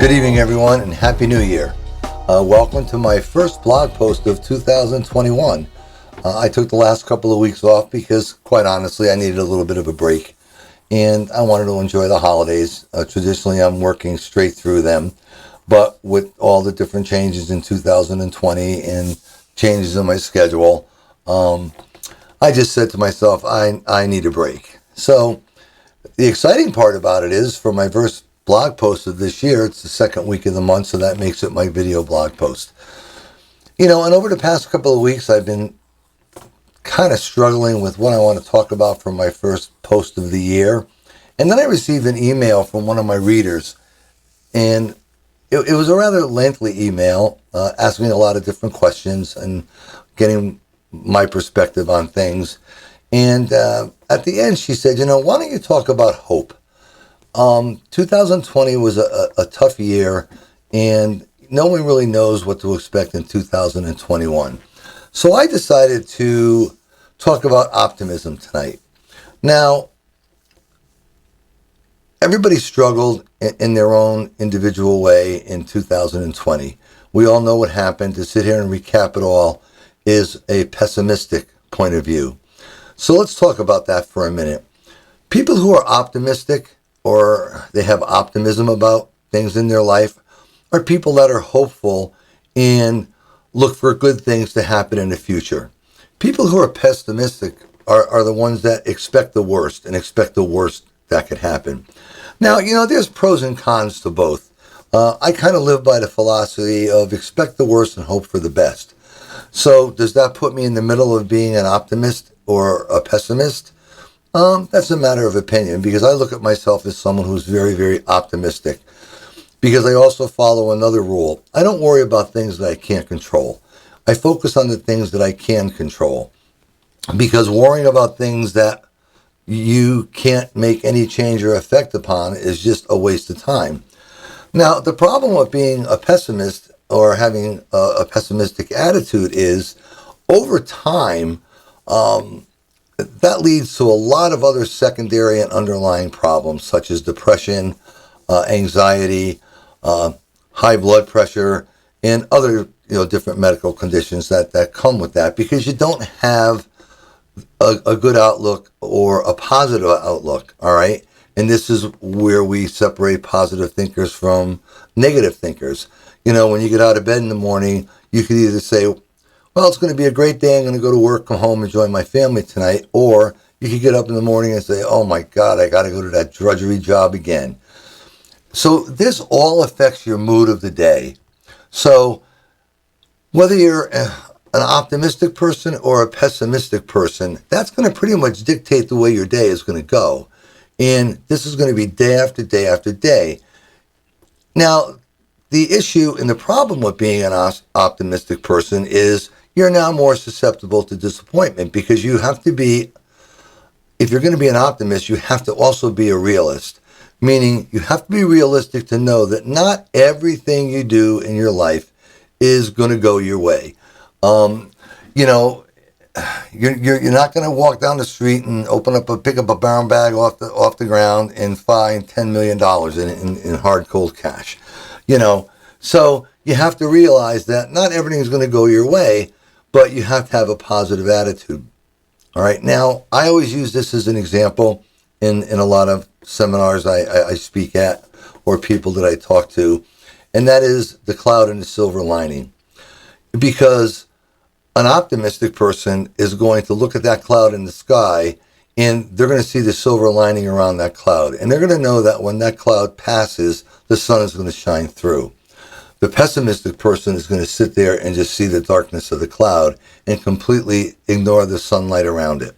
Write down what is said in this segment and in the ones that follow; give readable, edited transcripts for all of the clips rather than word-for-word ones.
Good evening, everyone, and Happy New Year. Welcome to my first blog post of 2021. I took the last couple of weeks off because, quite honestly, I needed a little bit of a break, and I wanted to enjoy the holidays. Traditionally, I'm working straight through them, but with all the different changes in 2020 and changes in my schedule, I just said to myself, I need a break. So the exciting part about it is, for my first blog post of this year, it's the second week of the month, so that makes it my video blog post. And over the past couple of weeks, I've been kind of struggling with what I want to talk about for my first post of the year. And then I received an email from one of my readers, and it was a rather lengthy email, asking me a lot of different questions and getting my perspective on things. And at the end, she said, why don't you talk about hope? 2020 was a tough year, and no one really knows what to expect in 2021. So I decided to talk about optimism tonight. Now, everybody struggled in their own individual way in 2020. We all know what happened. To sit here and recap it all is a pessimistic point of view. So let's talk about that for a minute. People who are optimistic, or they have optimism about things in their life, are people that are hopeful and look for good things to happen in the future. People who are pessimistic are the ones that expect the worst and expect the worst that could happen. Now, there's pros and cons to both. I kind of live by the philosophy of expect the worst and hope for the best. So does that put me in the middle of being an optimist or a pessimist? That's a matter of opinion, because I look at myself as someone who's very, very optimistic, because I also follow another rule. I don't worry about things that I can't control. I focus on the things that I can control, because worrying about things that you can't make any change or effect upon is just a waste of time. Now, the problem with being a pessimist or having a pessimistic attitude is, over time, that leads to a lot of other secondary and underlying problems, such as depression, anxiety, high blood pressure, and other different medical conditions that come with that, because you don't have a good outlook or a positive outlook. All right, and this is where we separate positive thinkers from negative thinkers. When you get out of bed in the morning, you could either say, well, it's going to be a great day, I'm going to go to work, come home, enjoy my family tonight. Or you could get up in the morning and say, oh my God, I got to go to that drudgery job again. So this all affects your mood of the day. So whether you're an optimistic person or a pessimistic person, that's going to pretty much dictate the way your day is going to go. And this is going to be day after day after day. Now, the issue and the problem with being an optimistic person is you're now more susceptible to disappointment, because you have to be, if you're going to be an optimist, you have to also be a realist. Meaning you have to be realistic to know that not everything you do in your life is going to go your way. You're not going to walk down the street and pick up a brown bag off the ground and find $10 million in hard cold cash. So you have to realize that not everything is going to go your way, but you have to have a positive attitude. All right. Now, I always use this as an example in a lot of seminars I speak at, or people that I talk to, and that is the cloud and the silver lining. Because an optimistic person is going to look at that cloud in the sky, and they're going to see the silver lining around that cloud. And they're going to know that when that cloud passes, the sun is going to shine through. The pessimistic person is going to sit there and just see the darkness of the cloud and completely ignore the sunlight around it.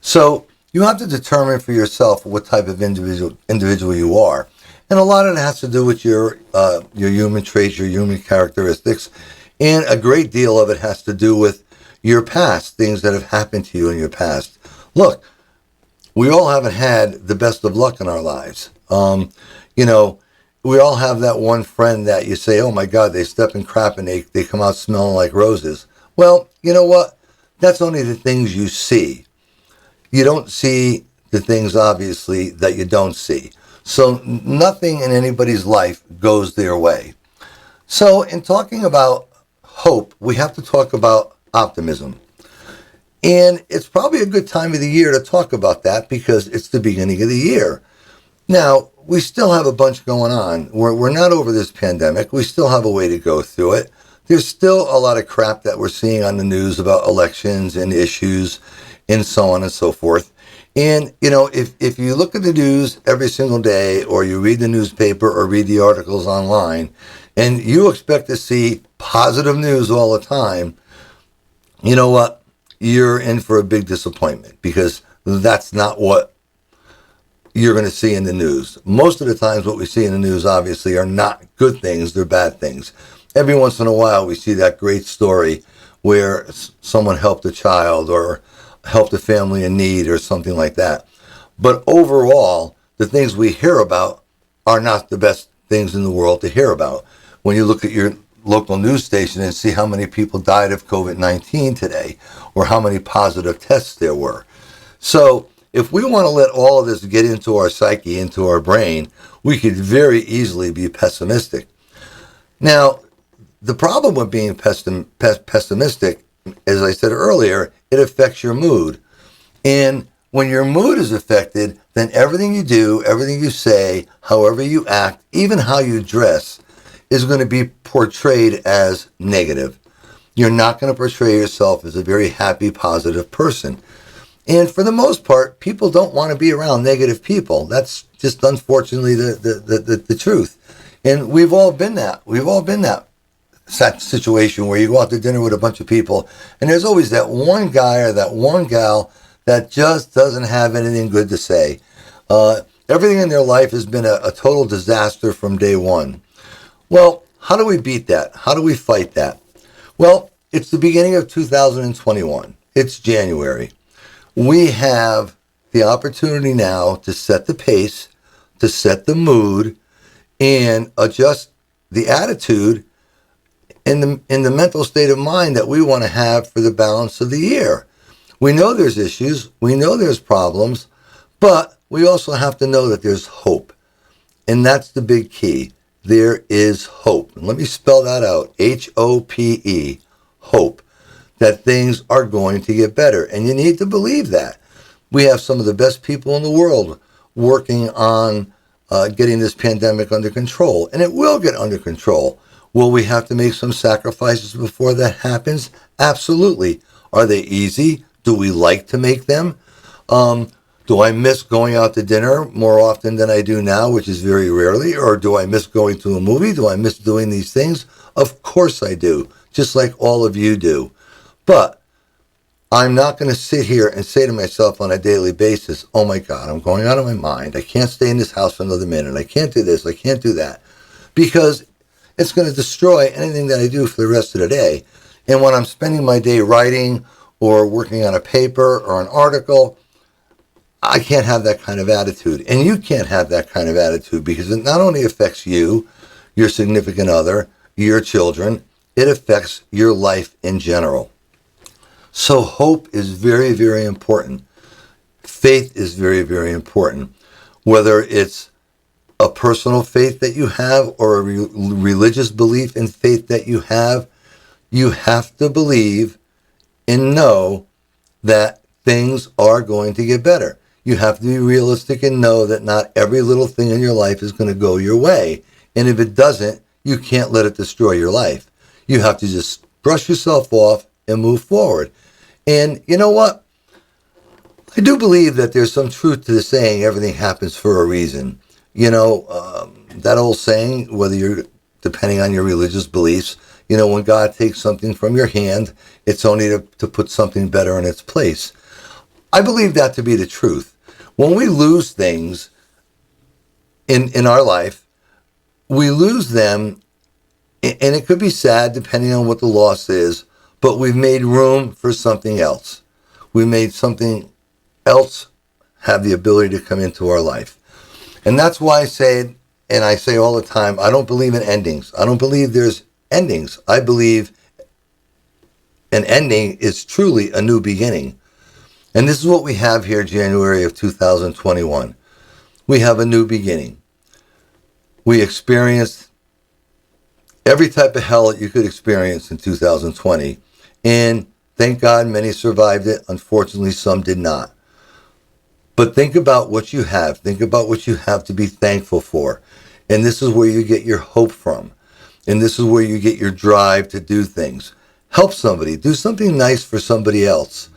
So you have to determine for yourself what type of individual you are. And a lot of it has to do with your human traits, your human characteristics. And a great deal of it has to do with your past, things that have happened to you in your past. Look, we all haven't had the best of luck in our lives. We all have that one friend that you say, oh my God, they step in crap and they come out smelling like roses. Well, you know what? That's only the things you see. You don't see the things, obviously, that you don't see. So nothing in anybody's life goes their way. So in talking about hope, we have to talk about optimism. And it's probably a good time of the year to talk about that because it's the beginning of the year. Now, we still have a bunch going on. We're not over this pandemic. We still have a way to go through it. There's still a lot of crap that we're seeing on the news about elections and issues and so on and so forth. And, if you look at the news every single day or you read the newspaper or read the articles online and you expect to see positive news all the time, you know what? You're in for a big disappointment because that's not what you're going to see in the news. Most of the times what we see in the news obviously are not good things, they're bad things. Every once in a while we see that great story where someone helped a child or helped a family in need or something like that. But overall, the things we hear about are not the best things in the world to hear about. When you look at your local news station and see how many people died of COVID-19 today or how many positive tests there were. So if we want to let all of this get into our psyche, into our brain, we could very easily be pessimistic. Now, the problem with being pessimistic, as I said earlier, it affects your mood. And when your mood is affected, then everything you do, everything you say, however you act, even how you dress, is going to be portrayed as negative. You're not going to portray yourself as a very happy, positive person. And for the most part, people don't want to be around negative people. That's just unfortunately the truth. And we've all been that. We've all been that situation where you go out to dinner with a bunch of people and there's always that one guy or that one gal that just doesn't have anything good to say. Everything in their life has been a total disaster from day one. Well, how do we beat that? How do we fight that? Well, it's the beginning of 2021. It's January. We have the opportunity now to set the pace, to set the mood, and adjust the attitude in the mental state of mind that we want to have for the balance of the year. We know there's issues, we know there's problems, but we also have to know that there's hope. And that's the big key. There is hope. And let me spell that out. H-O-P-E. Hope. That things are going to get better. And you need to believe that. We have some of the best people in the world working on getting this pandemic under control. And it will get under control. Will we have to make some sacrifices before that happens? Absolutely. Are they easy? Do we like to make them? Do I miss going out to dinner more often than I do now, which is very rarely? Or do I miss going to a movie? Do I miss doing these things? Of course I do, just like all of you do. But I'm not going to sit here and say to myself on a daily basis, oh my God, I'm going out of my mind. I can't stay in this house for another minute. I can't do this. I can't do that. Because it's going to destroy anything that I do for the rest of the day. And when I'm spending my day writing or working on a paper or an article, I can't have that kind of attitude. And you can't have that kind of attitude because it not only affects you, your significant other, your children, it affects your life in general. So hope is very, very important. Faith is very, very important. Whether it's a personal faith that you have or a religious belief in faith that you have to believe and know that things are going to get better. You have to be realistic and know that not every little thing in your life is going to go your way. And if it doesn't, you can't let it destroy your life. You have to just brush yourself off and move forward. And you know what? I do believe that there's some truth to the saying, everything happens for a reason. That old saying, whether you're depending on your religious beliefs, when God takes something from your hand, it's only to put something better in its place. I believe that to be the truth. When we lose things in our life, we lose them, and it could be sad depending on what the loss is, but we've made room for something else. We made something else have the ability to come into our life. And that's why I say, and I say all the time, I don't believe in endings. I don't believe there's endings. I believe an ending is truly a new beginning. And this is what we have here, January of 2021. we have a new beginning. We experienced every type of hell that you could experience in 2020. And thank God many survived it. Unfortunately, some did not. But think about what you have. Think about what you have to be thankful for. And this is where you get your hope from. And this is where you get your drive to do things. Help somebody. Do something nice for somebody else.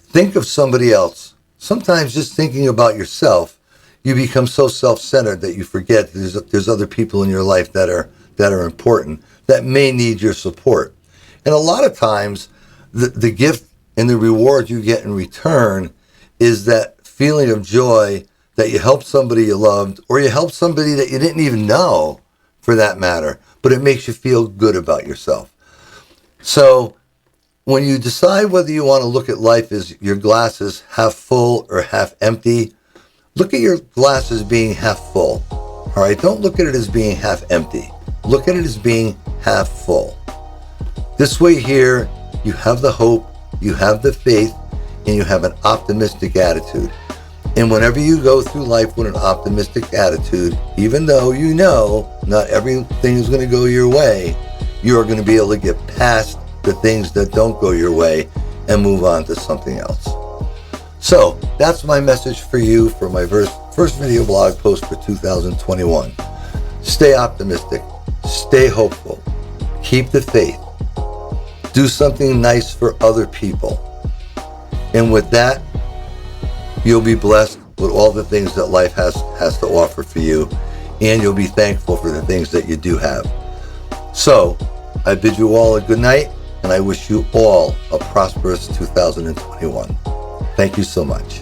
Think of somebody else. Sometimes just thinking about yourself, you become so self-centered that you forget there's other people in your life that are important, that may need your support. And a lot of times, the gift and the reward you get in return is that feeling of joy that you helped somebody you loved, or you helped somebody that you didn't even know, for that matter, but it makes you feel good about yourself. So when you decide whether you want to look at life as your glass is half full or half empty, look at your glass as being half full. All right, don't look at it as being half empty. Look at it as being half full. This way here, you have the hope, you have the faith, and you have an optimistic attitude. And whenever you go through life with an optimistic attitude, even though you know not everything is going to go your way, you are going to be able to get past the things that don't go your way and move on to something else. So that's my message for you for my first video blog post for 2021. Stay optimistic. Stay hopeful. Keep the faith. Do something nice for other people. And with that, you'll be blessed with all the things that life has to offer for you, and you'll be thankful for the things that you do have. So, I bid you all a good night, and I wish you all a prosperous 2021. Thank you so much.